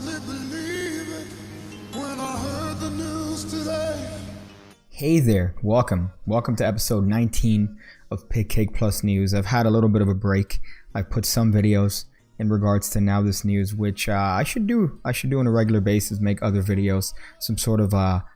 hardly believe it when I heard the news today. Hey there, welcome to episode 19 of PigCake Plus News. I've had a little bit of a break. I've put some videos in regards to Now This News, which I should do on a regular basis, make other videos, some sort of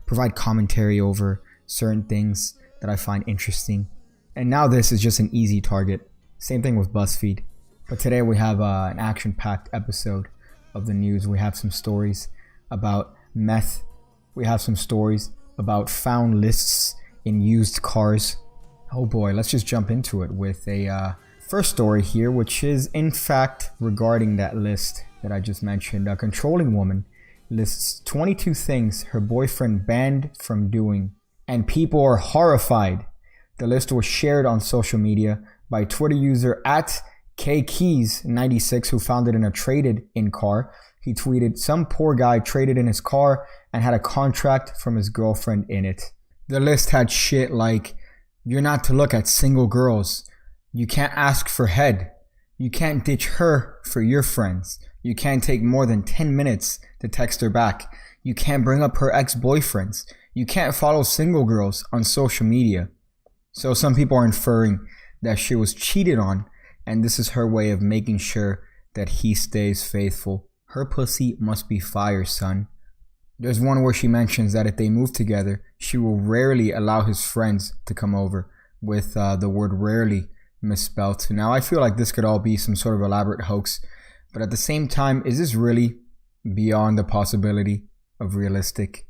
provide commentary over certain things that I find interesting. And Now This is just an easy target. Same thing with BuzzFeed. But today we have an action-packed episode of the news. We have some stories about meth. We have some stories about found lists in used cars. Oh boy, let's just jump into it with a first story here, which is in fact regarding that list that I just mentioned. A controlling woman lists 22 things her boyfriend banned from doing, and people are horrified. The list was shared on social media by Twitter user at KKeys96, who found it in a traded-in car. He tweeted, "Some poor guy traded in his car and had a contract from his girlfriend in it." The list had shit like, you're not to look at single girls. You can't ask for head. You can't ditch her for your friends. You can't take more than 10 minutes to text her back. You can't bring up her ex-boyfriends. You can't follow single girls on social media. So some people are inferring that she was cheated on, and this is her way of making sure that he stays faithful. Her pussy must be fire, son. There's one where she mentions that if they move together, she will rarely allow his friends to come over, with the word rarely misspelled. Now, I feel like this could all be some sort of elaborate hoax, but at the same time, is this really beyond the possibility of realistic?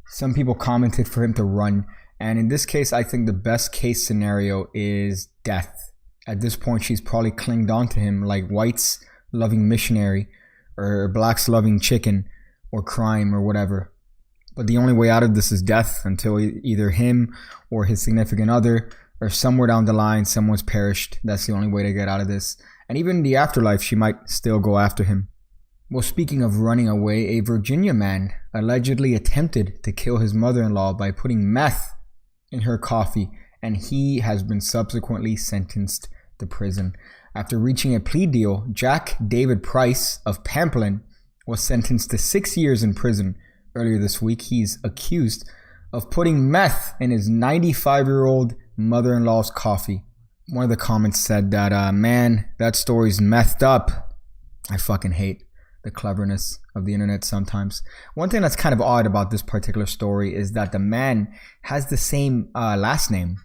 Some people commented for him to run, and in this case, I think the best case scenario is death. At this point, she's probably clinged on to him like whites loving missionary, or blacks loving chicken, or crime, or whatever. But the only way out of this is death, until either him or his significant other, or somewhere down the line, someone's perished. That's the only way to get out of this. And even in the afterlife, she might still go after him. Well, speaking of running away, a Virginia man allegedly attempted to kill his mother-in-law by putting meth in her coffee, and he has been subsequently sentenced to prison. After reaching a plea deal, Jack David Price of Pamplin was sentenced to 6 years in prison earlier this week. He's accused of putting meth in his 95-year-old mother-in-law's coffee. One of the comments said that, man, that story's methed up. I fucking hate the cleverness of the internet sometimes. One thing that's kind of odd about this particular story is that the man has the same last name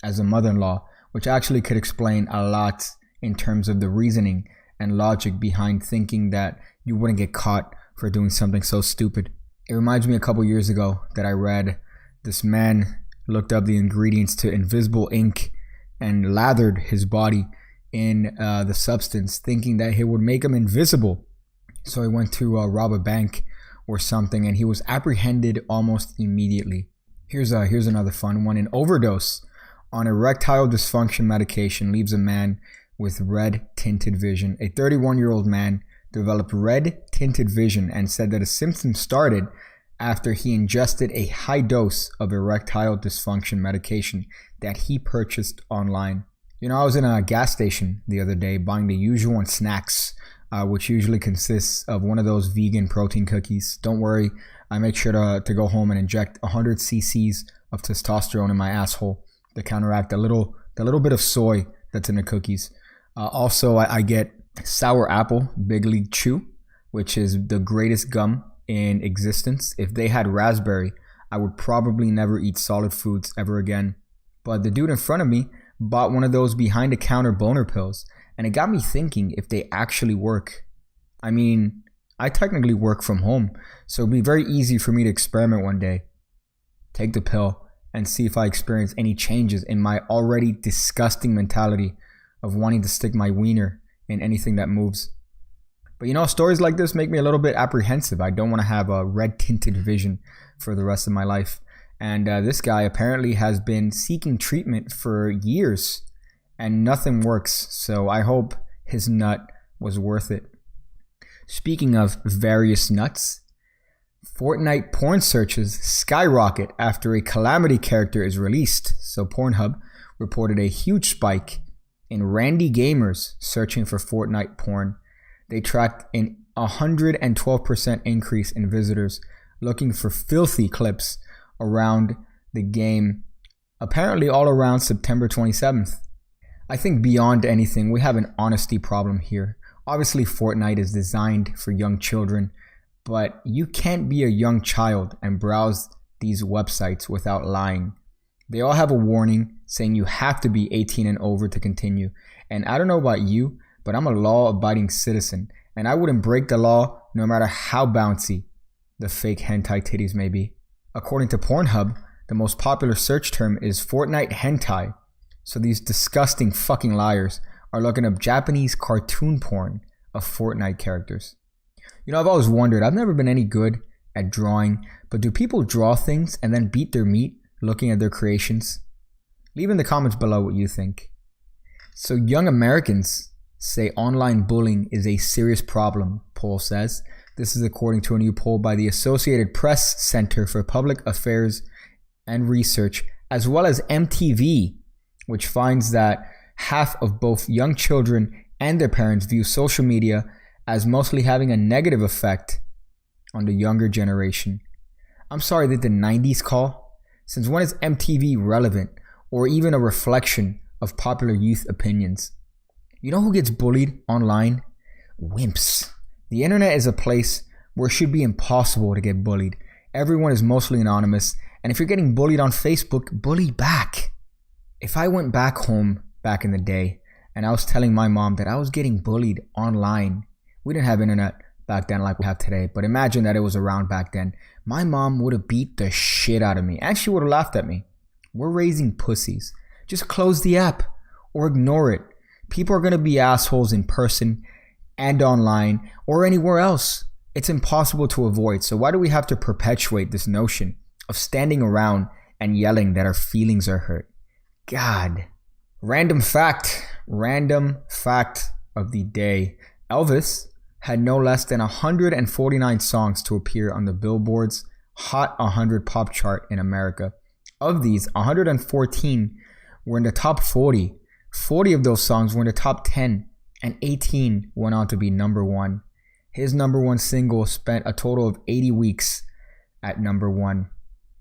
as the mother-in-law, which actually could explain a lot in terms of the reasoning and logic behind thinking that you wouldn't get caught for doing something so stupid. It reminds me a couple years ago that I read this man looked up the ingredients to invisible ink and lathered his body in the substance, thinking that it would make him invisible. So he went to rob a bank or something, and he was apprehended almost immediately. Here's another fun one. An overdose on erectile dysfunction medication leaves a man with red-tinted vision. A 31-year-old man developed red-tinted vision and said that his symptoms started after he ingested a high dose of erectile dysfunction medication that he purchased online. You know, I was in a gas station the other day buying the usual snacks, which usually consists of one of those vegan protein cookies. Don't worry, I make sure to go home and inject 100 cc's of testosterone in my asshole to counteract the little bit of soy that's in the cookies. Also, I get sour apple Big League Chew, which is the greatest gum in existence. If they had raspberry, I would probably never eat solid foods ever again. But the dude in front of me bought one of those behind-the-counter boner pills, and it got me thinking if they actually work. I mean, I technically work from home, so it'd be very easy for me to experiment one day. Take the pill and see if I experience any changes in my already disgusting mentality of wanting to stick my wiener in anything that moves. But you know, stories like this make me a little bit apprehensive. I don't want to have a red-tinted vision for the rest of my life. And this guy apparently has been seeking treatment for years and nothing works. So I hope his nut was worth it. Speaking of various nuts, Fortnite porn searches skyrocket after a Calamity character is released. So Pornhub reported a huge spike in randy gamers searching for Fortnite porn. They tracked an 112% increase in visitors looking for filthy clips around the game, apparently all around September 27th. I think beyond anything, we have an honesty problem here. Obviously, Fortnite is designed for young children, but you can't be a young child and browse these websites without lying. They all have a warning saying you have to be 18 and over to continue. And I don't know about you, but I'm a law-abiding citizen, and I wouldn't break the law no matter how bouncy the fake hentai titties may be. According to Pornhub, the most popular search term is Fortnite hentai. So these disgusting fucking liars are looking up Japanese cartoon porn of Fortnite characters. You know, I've always wondered, I've never been any good at drawing, but do people draw things and then beat their meat looking at their creations? Leave in the comments below what you think. So young Americans say online bullying is a serious problem, poll says. This is according to a new poll by the Associated Press Center for Public Affairs and Research, as well as MTV, which finds that half of both young children and their parents view social media as mostly having a negative effect on the younger generation. I'm sorry, that the 90s call? Since when is MTV relevant or even a reflection of popular youth opinions? You know who gets bullied online? Wimps. The internet is a place where it should be impossible to get bullied. Everyone is mostly anonymous, and if you're getting bullied on Facebook, bully back. If I went back home back in the day and I was telling my mom that I was getting bullied online, we didn't have internet back then like we have today, but imagine that it was around back then. My mom would have beat the shit out of me, and she would have laughed at me. We're raising pussies. Just close the app or ignore it. People are going to be assholes in person and online or anywhere else. It's impossible to avoid. So why do we have to perpetuate this notion of standing around and yelling that our feelings are hurt? God. Random fact of the day. Elvis had no less than 149 songs to appear on the Billboard's Hot 100 pop chart in America. Of these, 114 were in the top 40. 40 of those songs were in the top 10, and 18 went on to be number one. His number one single spent a total of 80 weeks at number one.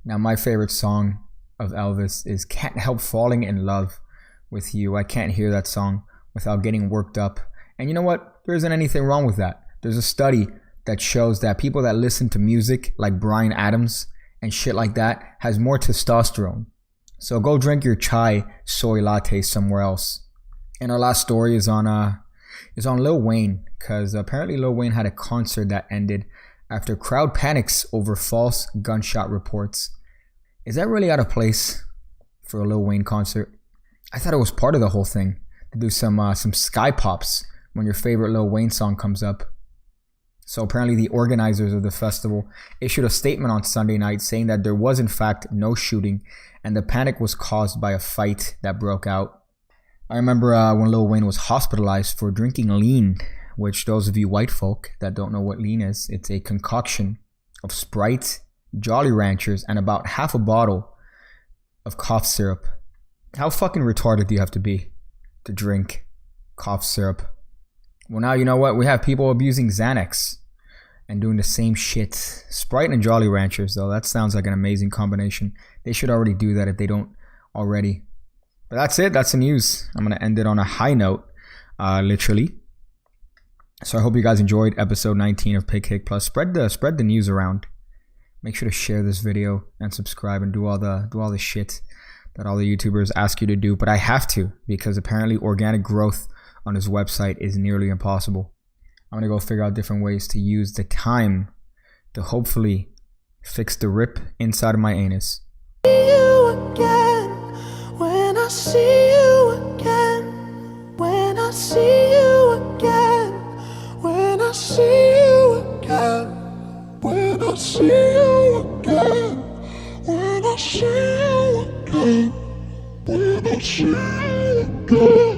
Now, my favorite song of Elvis is Can't Help Falling in Love with You. I can't hear that song without getting worked up. And you know what? There isn't anything wrong with that. There's a study that shows that people that listen to music like Bryan Adams and shit like that has more testosterone. So go drink your chai soy latte somewhere else. And our last story is on Lil Wayne, because apparently Lil Wayne had a concert that ended after crowd panics over false gunshot reports. Is that really out of place for a Lil Wayne concert? I thought it was part of the whole thing to do some sky pops when your favorite Lil Wayne song comes up. So apparently the organizers of the festival issued a statement on Sunday night saying that there was in fact no shooting and the panic was caused by a fight that broke out. I remember when Lil Wayne was hospitalized for drinking lean, which those of you white folk that don't know what lean is, it's a concoction of Sprite, Jolly Ranchers, and about half a bottle of cough syrup. How fucking retarded do you have to be to drink cough syrup? Well, now you know what? We have people abusing Xanax and doing the same shit. Sprite and Jolly Ranchers, though, that sounds like an amazing combination. They should already do that if they don't already. But that's it. That's the news. I'm going to end it on a high note, literally. So I hope you guys enjoyed episode 19 of PigCake Plus. Spread the news around. Make sure to share this video and subscribe and do all the shit that all the YouTubers ask you to do. But I have to, because apparently organic growth on his website is nearly impossible. I'm gonna go figure out different ways to use the time to hopefully fix the rip inside of my anus. You again, when I see you again, when I see you again, when I see you again, when I see you again, when I see you again, when I see you again.